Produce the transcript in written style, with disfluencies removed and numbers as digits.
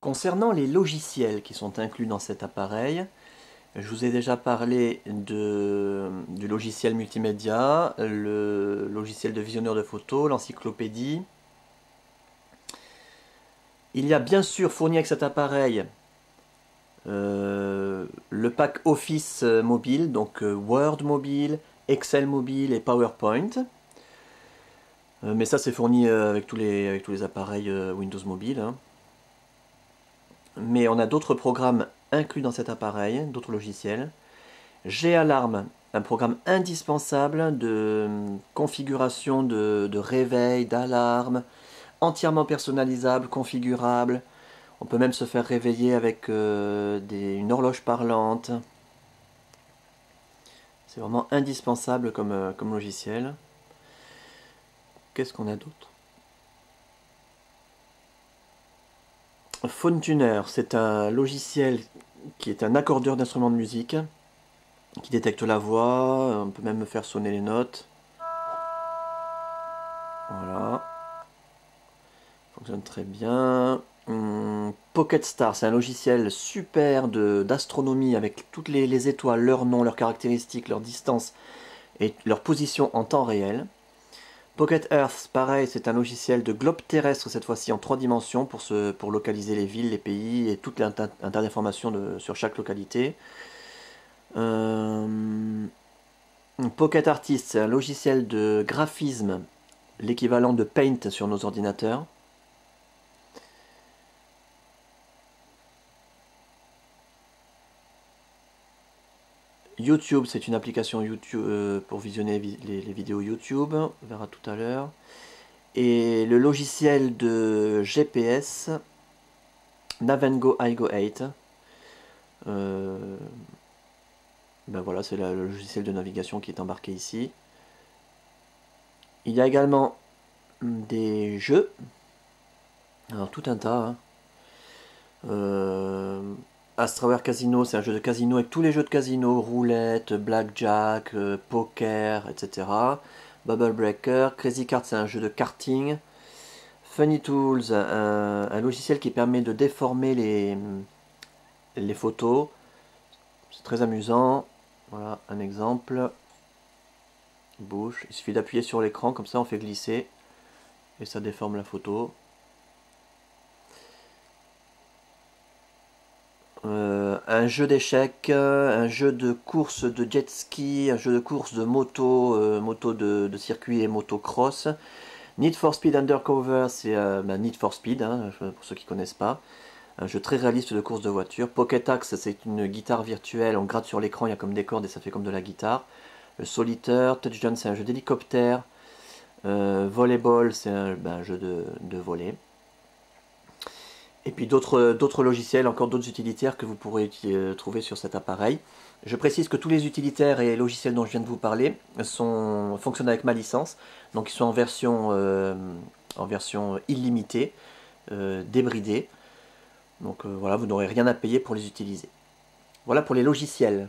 Concernant les logiciels qui sont inclus dans cet appareil, je vous ai déjà parlé du logiciel multimédia, le logiciel de visionneur de photos, l'encyclopédie. Il y a bien sûr fourni avec cet appareil le pack Office mobile, donc Word mobile, Excel mobile et PowerPoint. Mais ça c'est fourni avec tous les appareils Windows mobile, hein. Mais on a d'autres programmes inclus dans cet appareil, d'autres logiciels. G-Alarm, un programme indispensable de configuration de réveil, d'alarme, entièrement personnalisable, configurable. On peut même se faire réveiller avec une horloge parlante. C'est vraiment indispensable comme logiciel. Qu'est-ce qu'on a d'autre? Phone Tuner, c'est un logiciel qui est un accordeur d'instruments de musique, qui détecte la voix, on peut même faire sonner les notes. Voilà. Fonctionne très bien. Pocket Star, c'est un logiciel super d'astronomie avec toutes les étoiles, leurs noms, leurs caractéristiques, leur distance et leur position en temps réel. Pocket Earth, pareil, c'est un logiciel de globe terrestre, cette fois-ci en 3 dimensions, pour localiser les villes, les pays et toute un tas d'informations sur chaque localité. Pocket Artist, c'est un logiciel de graphisme, l'équivalent de Paint sur nos ordinateurs. YouTube, c'est une application YouTube pour visionner les vidéos YouTube, on verra tout à l'heure. Et le logiciel de GPS, Navengo iGo 8. Ben voilà, c'est le logiciel de navigation qui est embarqué ici. Il y a également des jeux. Alors tout un tas, hein. Astraware Casino, c'est un jeu de casino avec tous les jeux de casino, roulette, blackjack, poker, etc. Bubble Breaker, Crazy Kart, c'est un jeu de karting. Funny Tools, un logiciel qui permet de déformer les photos. C'est très amusant. Voilà un exemple. Bouge. Il suffit d'appuyer sur l'écran, comme ça on fait glisser. Et ça déforme la photo. Un jeu d'échecs, un jeu de course de jet ski, un jeu de course de moto, moto de circuit et motocross. Need for Speed Undercover, c'est Need for Speed, hein, pour ceux qui ne connaissent pas. Un jeu très réaliste de course de voiture. Pocket Axe, c'est une guitare virtuelle, on gratte sur l'écran, il y a comme des cordes et ça fait comme de la guitare. Le Solitaire, Touchdown, c'est un jeu d'hélicoptère. Volleyball, c'est un jeu de volley. Et puis d'autres logiciels, encore d'autres utilitaires que vous pourrez trouver sur cet appareil. Je précise que tous les utilitaires et logiciels dont je viens de vous parler fonctionnent avec ma licence. Donc ils sont en version illimitée, débridée. Donc voilà, vous n'aurez rien à payer pour les utiliser. Voilà pour les logiciels.